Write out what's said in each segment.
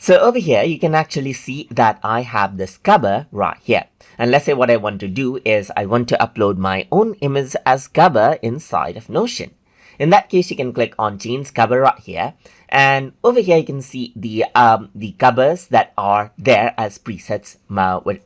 So over here, you can actually see that I have this cover right here. And let's say what I want to do is I want to upload my own image as cover inside of Notion. In that case, you can click on change cover right here. And over here, you can see the covers that are there as presets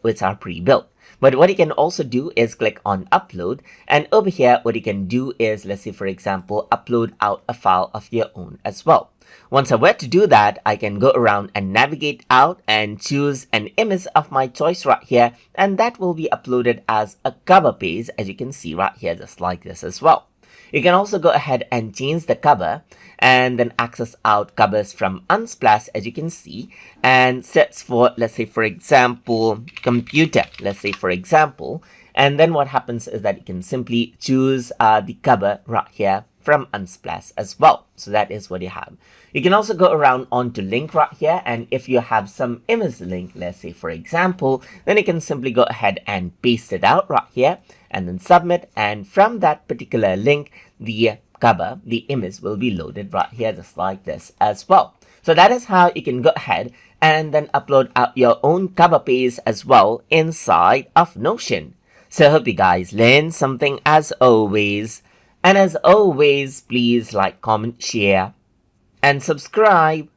which are pre-built. But what you can also do is click on upload. And over here, what you can do is, let's say, for example, upload out a file of your own as well. Once I were to do that, I can go around and navigate out and choose an image of my choice right here. And that will be uploaded as a cover page, as you can see right here, just like this as well. You can also go ahead and change the cover and then access out covers from Unsplash, as you can see, and sets for, let's say, for example, computer, let's say, for example. And then what happens is that you can simply choose the cover right here from Unsplash as well. So that is what you have. You can also go around onto link right here, and if you have some image link, let's say for example, then you can simply go ahead and paste it out right here and then submit, and from that particular link, the cover, the image will be loaded right here just like this as well. So that is how you can go ahead and then upload out your own cover page as well inside of Notion. So I hope you guys learned something as always. And as always, please like, comment, share, and subscribe.